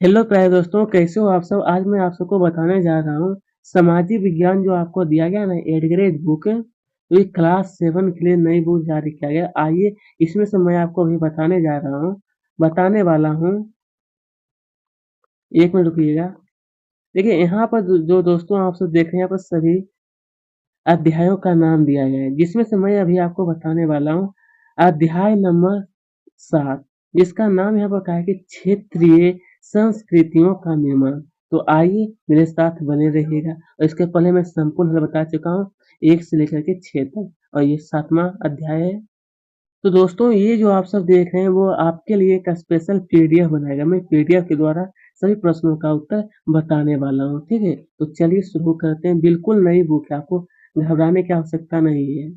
Hello प्यारे दोस्तों, कैसे हो आप सब? आज मैं आप सबको बताने जा रहा हूँ सामाजिक विज्ञान जो आपको दिया गया ना एडग्रेड बुक, तो ये क्लास 7 के लिए नई बुक जारी किया गया। आइए इसमें से मैं आपको अभी बताने वाला हूँ। 1 मिनट रुकिएगा। देखिए यहाँ पर जो दोस्तों आप सब देख रहे हैं, यहाँ पर सभी अध्यायों का नाम दिया गया है, जिसमें से मैं अभी आपको बताने वाला हूँ अध्याय नंबर 7, जिसका नाम यहाँ पर क्या है कि क्षेत्रीय संस्कृतियों का निर्माण। तो आइए मेरे साथ बने रहिएगा। और इसके पहले मैं संपूर्ण हल बता चुका हूँ 1 से लेकर के 6 तक, और ये 7वां अध्याय है। तो दोस्तों ये जो आप सब देख रहे हैं वो आपके लिए एक स्पेशल पीडीएफ बनाएगा। मैं पीडीएफ के द्वारा सभी प्रश्नों का उत्तर बताने वाला हूँ, ठीक है? तो चलिए शुरू करते हैं। बिल्कुल नई बुक है, आपको घबराने की आवश्यकता नहीं है।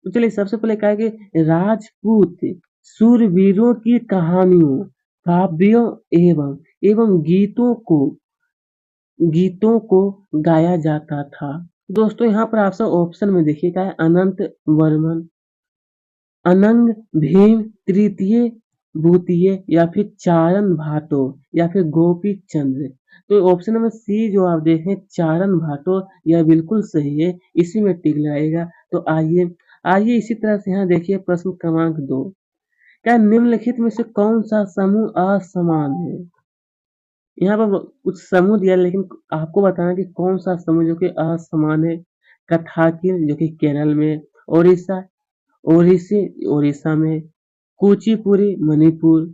तो चलिए सबसे पहले क्या है कि राजपूत शूरवीरों की कहानियों, काव्यों एवं एवं गीतों को गाया जाता था। दोस्तों यहाँ पर आप सब ऑप्शन में देखिए क्या है, अनंत वर्मन, अनंग भीम तृतीय भूतिय, या फिर चारण भाटो, या फिर गोपी चंद्र। तो ऑप्शन नंबर सी जो आप देखें चारण भाटो, यह बिल्कुल सही है, इसी में टिक लगाएगा। तो आइए आइए इसी तरह से यहाँ देखिए प्रश्न क्रमांक 2, क्या निम्नलिखित में से कौन सा समूह असमान है? यहाँ पर कुछ समूह दिया है, लेकिन आपको बताना कि कौन सा समूह जो कि असमान है। कथाकिल जो कि केरल में, ओडिशा ओडिसी ओडिशा में, कुचिपुड़ी मणिपुर,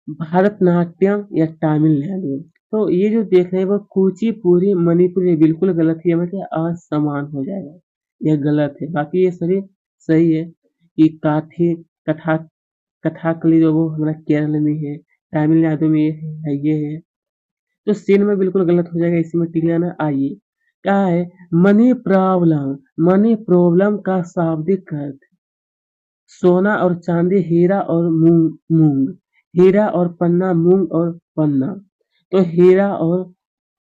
भरतनाट्यम या तमिलनाडु। तो ये जो देख रहे हैं वो कुचिपुड़ी मणिपुर, ये बिल्कुल गलत है, मतलब असमान हो जाएगा, यह गलत है। बाकी ये सभी सही है कि काठी कथा कथाकली जो वो हमारा केरल में है, तमिलनाडु में ये है। तो सीन में बिल्कुल गलत हो जाएगा, इसी में टिक जाना। आइए क्या है, मनी प्रॉब्लम का शाब्दिक अर्थ सोना और चांदी, हीरा और मूंग, हीरा और पन्ना, मूंग और पन्ना। तो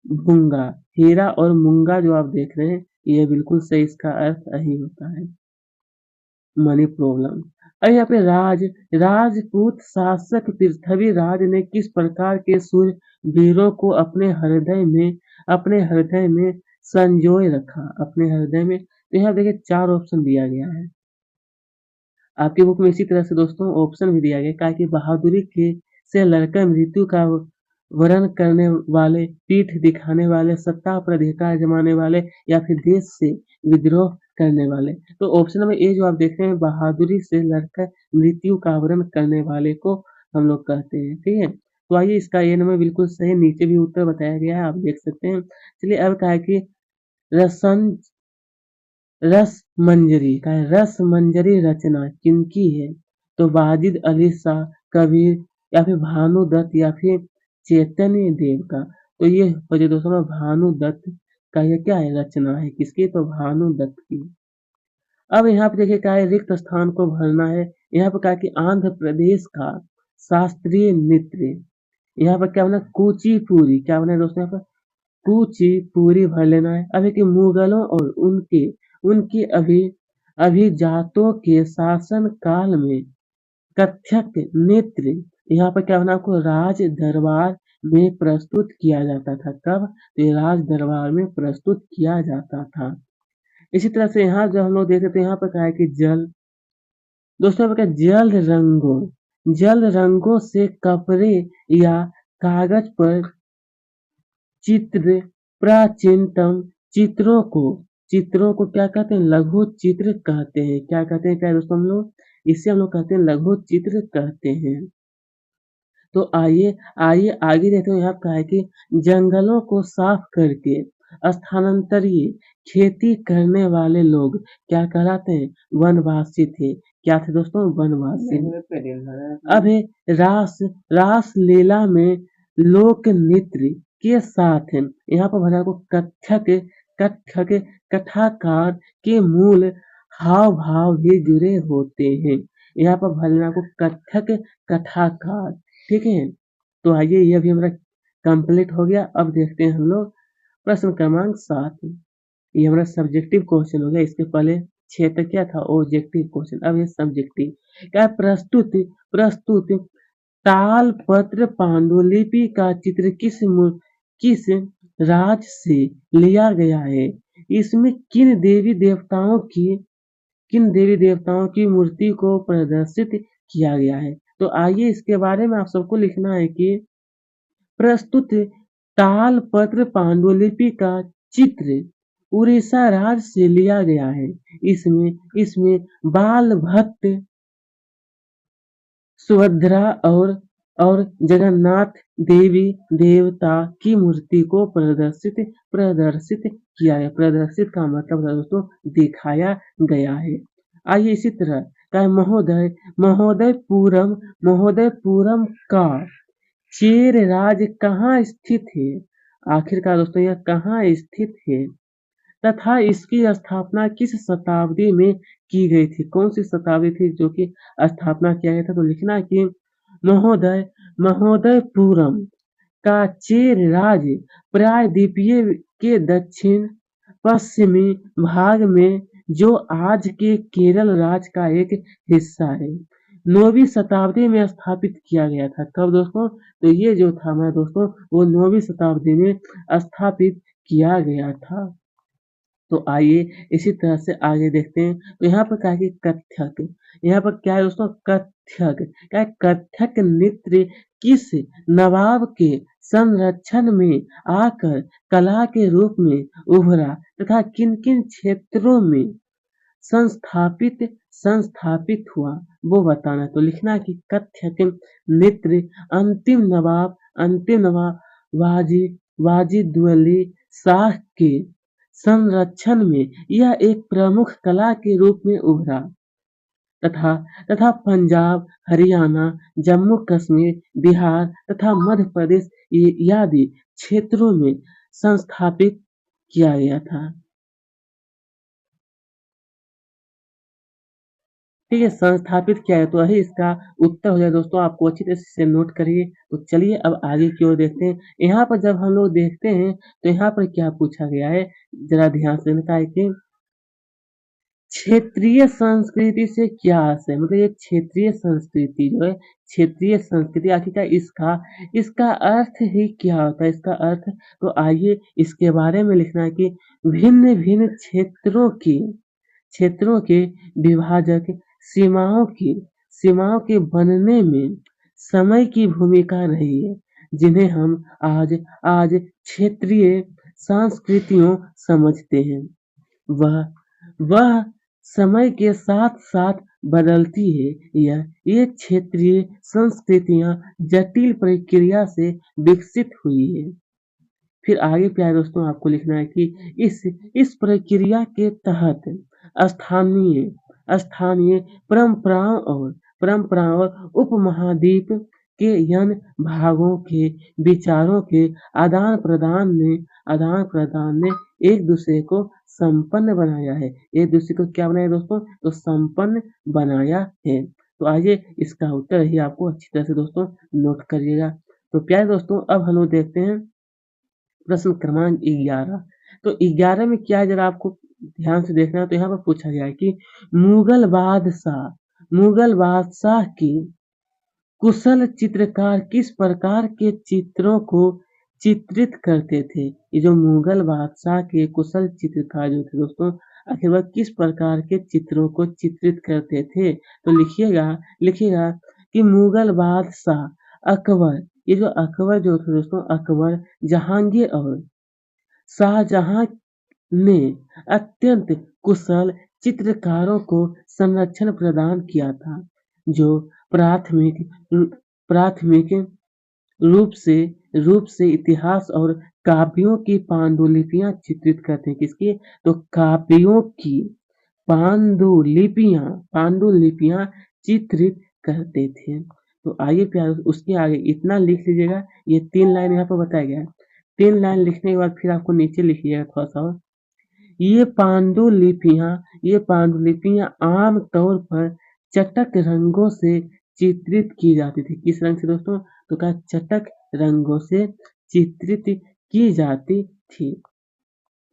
भूंगा हीरा और मूंगा जो आप देख रहे हैं, ये बिल्कुल सही, इसका अर्थ यही होता है, मनी प्रॉब्लम। अब यहाँ पे राजपूत शासक पृथ्वीराज ने किस प्रकार के शूरवीरों को अपने हृदय में संजोए रखा, अपने हृदय में? तो यहाँ देखिए 4 ऑप्शन दिया गया है आपकी बुक में। इसी तरह से दोस्तों ऑप्शन भी दिया गया है कि बहादुरी के से लड़कर मृत्यु का वर्ण करने वाले, पीठ दिखाने वाले, सत्ता पर अधिकार जमाने वाले, या फिर देश से विद्रोह करने वाले। तो ऑप्शन नंबर ए जो आप देख रहे हैं, बहादुरी से लड़कर मृत्यु का वर्ण करने वाले को हम लोग कहते हैं, ठीक है? तो आइए इसका ए नंबर बिल्कुल सही, नीचे भी उत्तर बताया गया है, आप देख सकते हैं। चलिए अब क्या है कि रसन रस मंजरी रचना किनकी है? तो वाजिद अली शाह, कबीर, या फिर भानुदत्त, या फिर चैतन्य देव का। तो ये वजह दोस्तों भानुदत्त का ये क्या है, रचना है, किसकी? तो भानुदत्त की। अब यहाँ पे देखिए क्या है, रिक्त स्थान को भरना है। यहाँ पे क्या है कि आंध्र प्रदेश का शास्त्रीय नृत्य, यहाँ पर क्या बना, कुचिपुड़ी। क्या बना है दोस्तों यहाँ पर? कुचिपुड़ी भर लेना है। अभी के मुगलों और उनके उनकी अभिजातों के शासन काल में कथक नृत्य, यहाँ पर क्या होना, आपको राज दरबार में प्रस्तुत किया जाता था। कब? तो ये राज दरबार में प्रस्तुत किया जाता था। इसी तरह से यहाँ जो हम लोग देखते थे, यहाँ पर क्या है कि दोस्तों यहाँ पर क्या, जल रंगों से कपड़े या कागज पर चित्र, प्राचीनतम चित्रों को क्या कहते हैं, लघु चित्र कहते हैं। क्या कहते हैं, क्या दोस्तों हम लोग, इसे हम लोग कहते हैं लघु चित्र कहते हैं। तो आइए आइए आगे देखते हैं। यहाँ क्या है कि जंगलों को साफ करके स्थानांतरीय खेती करने वाले लोग क्या कहलाते हैं, वनवासी थे। क्या थे दोस्तों, वनवासी। अब है रास रास लीला में लोक नृत्य के साथ यहाँ पर भला को कथक कथाकार के मूल हाव भाव भी जुड़े होते हैं। यहाँ पर भला को कथक कथाकार, ठीक है? तो आइए ये भी हमारा कंप्लीट हो गया। अब देखते हैं हम लोग प्रश्न क्रमांक 7। ये हमारा सब्जेक्टिव क्वेश्चन हो गया। इसके पहले 6 तक क्या था, ऑब्जेक्टिव क्वेश्चन। अब ये सब्जेक्टिव क्या है, प्रस्तुत तालपत्र पांडुलिपि का चित्र किस राज से लिया गया है? इसमें किन देवी देवताओं की मूर्ति को प्रदर्शित किया गया है? तो आइए इसके बारे में आप सबको लिखना है कि प्रस्तुत तालपत्र पांडुलिपि का चित्र उड़ीसा राज्य से लिया गया है। इसमें इसमें बाल भक्त, सुभद्रा और जगन्नाथ देवी देवता की मूर्ति को प्रदर्शित किया है। प्रदर्शित का मतलब है दोस्तों दिखाया गया है। आइए इसी तरह का महोदयपुरम का चेर राज कहाँ स्थित है? आखिरकार दोस्तों यह कहाँ स्थित है तथा इसकी स्थापना किस शताब्दी में की गई थी? कौन सी शताब्दी थी जो कि स्थापना किया गया था? तो लिखना है कि महोदयपुरम का चेर राज प्रायद्वीपीय के दक्षिण पश्चिमी भाग में जो आज के केरल राज्य का एक हिस्सा है 9वीं शताब्दी में स्थापित किया गया था। कब दोस्तों? तो ये जो था हमारे दोस्तों वो 9वीं शताब्दी में स्थापित किया गया था। तो आइए इसी तरह से आगे देखते हैं। तो यहाँ पर क्या है कि कथक, यहाँ पर क्या है दोस्तों? कथक क्या है? कथक नृत्य किस नवाब के संरक्षण में आकर कला के रूप में उभरा तथा किन किन क्षेत्रों में संस्थापित संस्थापित हुआ वो बताना। तो लिखना कि कथक नृत्य अंतिम नवाब वाजिदुअली शाह के संरक्षण में यह एक प्रमुख कला के रूप में उभरा तथा तथा पंजाब, हरियाणा, जम्मू कश्मीर, बिहार तथा मध्य प्रदेश आदि क्षेत्रों में संस्थापित किया गया था। ठीक है, संस्थापित किया है। तो वही इसका उत्तर हो जाए दोस्तों। आपको अच्छी तरह से नोट करिए। तो चलिए अब आगे की ओर देखते हैं। यहाँ पर जब हम लोग देखते हैं तो यहाँ पर क्या पूछा गया है, जरा ध्यान से लिखा है कि क्षेत्रीय संस्कृति से क्या आशय, मतलब ये क्षेत्रीय संस्कृति जो है, क्षेत्रीय संस्कृति आखिरकार इसका अर्थ ही क्या होता है? इसका अर्थ तो आइए इसके बारे में लिखना है कि भिन्न भिन्न क्षेत्रों के विभाजक सीमाओं के बनने में समय की भूमिका रही है, जिन्हें हम आज आज क्षेत्रीय संस्कृतियों समझते हैं। वह वह समय के साथ साथ बदलती है। ये क्षेत्रीय संस्कृतियां जटिल प्रक्रिया से विकसित हुई है। फिर आगे प्यारे दोस्तों आपको लिखना है कि इस प्रक्रिया के तहत स्थानीय स्थानीय परंपराओं और उपमहाद्वीप के अन्य भागों के विचारों के आदान प्रदान ने एक दूसरे को संपन्न बनाया है। एक दूसरे को क्या बनाया दोस्तों? तो संपन्न बनाया है। तो आइए इसका उत्तर ही आपको अच्छी तरह से दोस्तों नोट करिएगा। तो प्यारे दोस्तों अब हम लोग देखते हैं प्रश्न क्रमांक 11। तो 11 में क्या है जरा आपको ध्यान से देखना है। तो यहाँ पर पूछा गया है कि मुगल बादशाह की कुशल चित्रकार किस प्रकार के चित्रों को चित्रित करते थे? ये जो मुगल बादशाह के कुशल चित्रकार जो थे दोस्तों आखिर वह किस प्रकार के चित्रों को चित्रित करते थे? तो लिखिएगा कि मुगल बादशाह अकबर, ये जो अकबर जो थे दोस्तों अकबर, जहांगीर और शाहजहां ने अत्यंत कुशल चित्रकारों को संरक्षण प्रदान किया था, जो प्राथमिक प्राथमिक रूप से इतिहास और काव्यों की पांडुलिपियां चित्रित करते हैं। किसकी? तो काव्यों की पांडुलिपियां चित्रित करते थे। तो आइए प्यारे उसके आगे इतना लिख लीजिएगा। ये 3 लाइन यहाँ पर बताया गया है। 3 लाइन लिखने के बाद फिर आपको नीचे लिखिएगा थोड़ा सा और। ये पांडुलिपियां आम तौर पर चटक रंगों से चित्रित की जाती थी। किस रंग से दोस्तों? तो कहा चटक रंगों से चित्रित की जाती थी।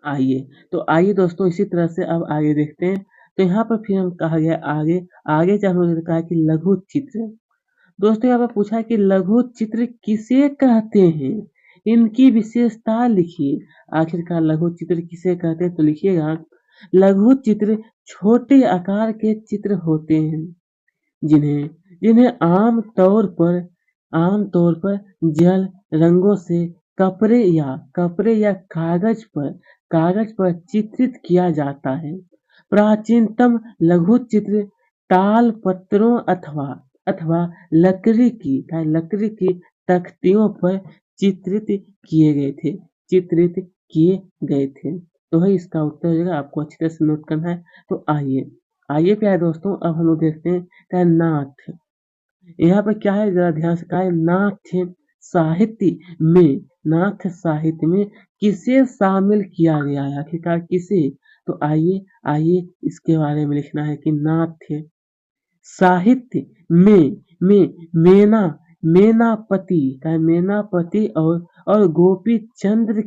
आइए दोस्तों इसी तरह से अब आगे देखते हैं। तो यहाँ पर फिर हम कहा गया आगे जब हमने कहा कि दोस्तों यहाँ पर पूछा है कि लघु चित्र किसे कहते हैं? इनकी विशेषता लिखिए। आखिरकार लघु चित्र किसे कहते हैं? तो लिखिएगा लघु चित्र छोटे आकार के चित्र होते हैं जिन्हें जिन्हें आम तौर पर जल रंगों से कपड़े या कागज पर चित्रित किया जाता है। प्राचीनतम लघु चित्र ताल पत्रों अथवा लकड़ी की तख्तियों पर चित्रित चित्रित किए गए थे। तो वही इसका उत्तर हो जाएगा, आपको अच्छी तरह से नोट करना है। तो आइए प्यारे दोस्तों, अब हम लोग देखते हैं क्या है नाथ। यहाँ पर क्या है, जरा ध्यान से क्या है, में नाथ साहित्य में किसे शामिल किया गया है? आखिरकार किसे? तो आइए आइए इसके बारे में लिखना है कि नाथ साहित्य में मेनापति और गोपी चंद्र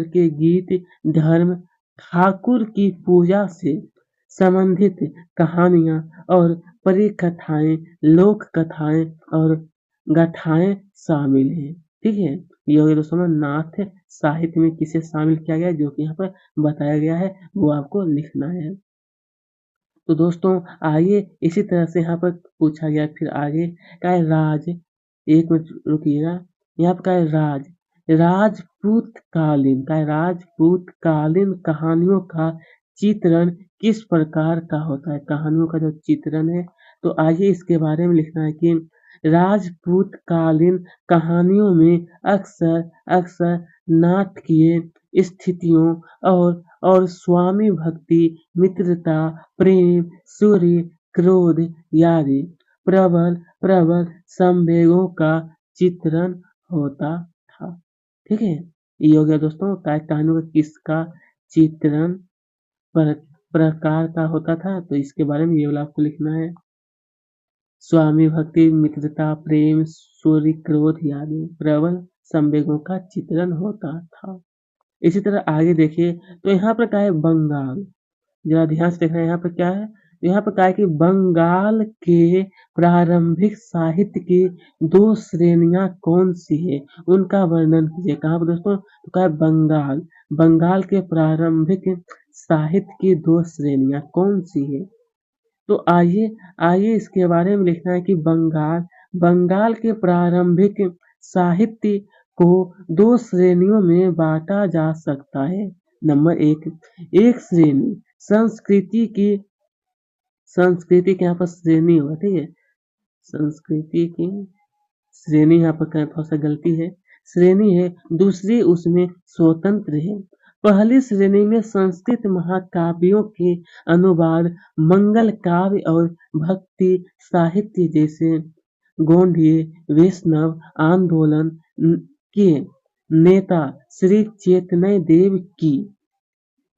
के गीत, धर्म, ठाकुर की पूजा से संबंधित कहानियां और परिकथाएं, लोक कथाएं और गाथाएं शामिल हैं। ठीक है, ये हो गया दोस्तों नाथ साहित्य में किसे शामिल किया गया है, जो कि यहाँ पर बताया गया है, वो आपको लिखना है। तो दोस्तों आइए इसी तरह से यहाँ पर पूछा गया फिर आगे क्या है, एक मिनट रुकिएगा। यहाँ पर क्या है, राजपूतकालीन कहानियों का चित्रण किस प्रकार का होता है? कहानियों का जो चित्रण है, तो आइए इसके बारे में लिखना है कि राजपूतकालीन कहानियों में अक्सर अक्सर नाटकीय स्थितियों और स्वामी भक्ति, मित्रता, प्रेम, सूर्य, क्रोध आदि प्रबल प्रबल संवेगों का चित्रण होता था। ठीक है, ये हो गया दोस्तों कहानियों का किसका चित्रण प्रकार का होता था, तो इसके बारे में ये वाला आपको लिखना है। स्वामी भक्ति, मित्रता, प्रेम, सूर्य, क्रोध आदि प्रबल संवेगों का चित्रण होता था। इसी तरह आगे देखिए, तो यहाँ पर क्या है, बंगाल। जरा ध्यान से देखना है, यहाँ पर क्या है, यहाँ पर क्या है कि बंगाल के प्रारंभिक साहित्य की 2 श्रेणियां कौन सी है, उनका वर्णन कीजिए। कहाँ पर दोस्तों? तो क्या है, बंगाल के प्रारंभिक साहित्य की 2 श्रेणियां कौन सी है? तो आइए इसके बारे में लिखना है कि बंगाल के प्रारंभिक साहित्य को 2 श्रेणियों में बांटा जा सकता है। नंबर 1 श्रेणी संस्कृति की यहाँ पर श्रेणी होगा। ठीक है, संस्कृति की श्रेणी यहाँ पर थोड़ा सा गलती है, श्रेणी है। दूसरी उसमें स्वतंत्र है। पहली श्रेणी में संस्कृत महाकाव्यों के अनुवाद, मंगल काव्य और भक्ति साहित्य जैसे गोंडीय वैष्णव आंदोलन के नेता श्री चैतन्य देव की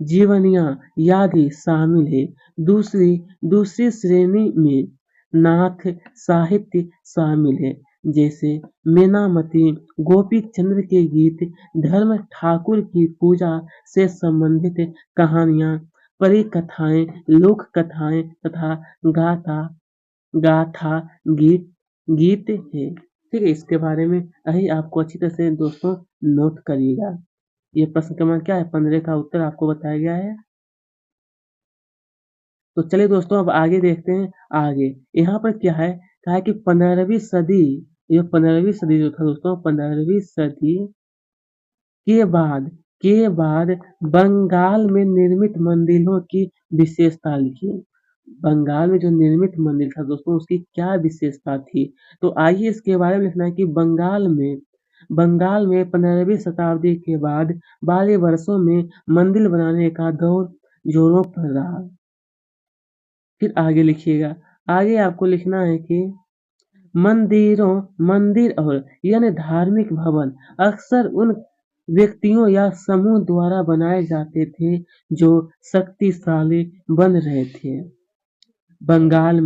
जीवनियां आदि शामिल है। दूसरी श्रेणी में नाथ साहित्य शामिल है, जैसे मेनामती, गोपी चंद्र के गीत, धर्म, ठाकुर की पूजा से संबंधित कहानियां, परिकथाएं, लोक कथाएं तथा गाथा गाथा गीत है। ठीक है, इसके बारे में यही आपको अच्छी तरह से दोस्तों नोट करिएगा। ये प्रश्न क्रमांक क्या है, 15 का उत्तर आपको बताया गया है। तो चलिए दोस्तों अब आगे देखते हैं। आगे यहाँ पर क्या है, कहा है कि 15वीं सदी, ये 15वीं सदी जो था दोस्तों, 15वीं सदी के बाद बंगाल में निर्मित मंदिरों की विशेषता लिखिए। बंगाल में जो निर्मित मंदिर था दोस्तों, उसकी क्या विशेषता थी? तो आइए इसके बारे में लिखना है कि बंगाल में 15वीं शताब्दी के बाद 12 वर्षों में मंदिर बनाने का दौर जोरों पर रहा। फिर आगे लिखिएगा, आगे आपको लिखना है कि मंदिर और यानी धार्मिक भवन अक्सर उन व्यक्तियों या समूह द्वारा बनाए जाते थे जो शक्तिशाली बन रहे थे। बंगाल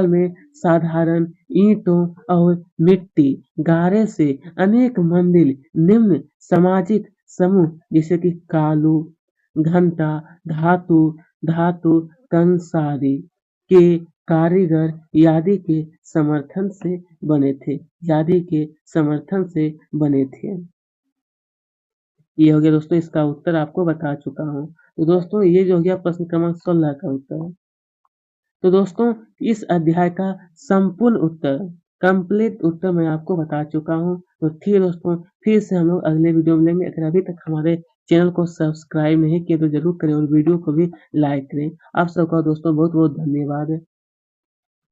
में साधारण ईंटों और मिट्टी गारे से अनेक मंदिर निम्न सामाजिक समूह जैसे कि कालू, घंटा, धातु, कंसारी के कारीगर यादी के समर्थन से बने थे। यादी के समर्थन से बने थे। ये हो गया दोस्तों, इसका उत्तर आपको बता चुका हूँ। तो दोस्तों ये जो हो गया प्रश्न क्रमांक 16 का उत्तर। तो दोस्तों इस अध्याय का संपूर्ण उत्तर, कंप्लीट उत्तर मैं आपको बता चुका हूँ। तो ठीक है दोस्तों, फिर से हम लोग अगले वीडियो में मिलेंगे। अगर अभी तक हमारे चैनल को सब्सक्राइब नहीं किए तो ज़रूर करें और वीडियो को भी लाइक करें। आप सबका दोस्तों बहुत-बहुत धन्यवाद।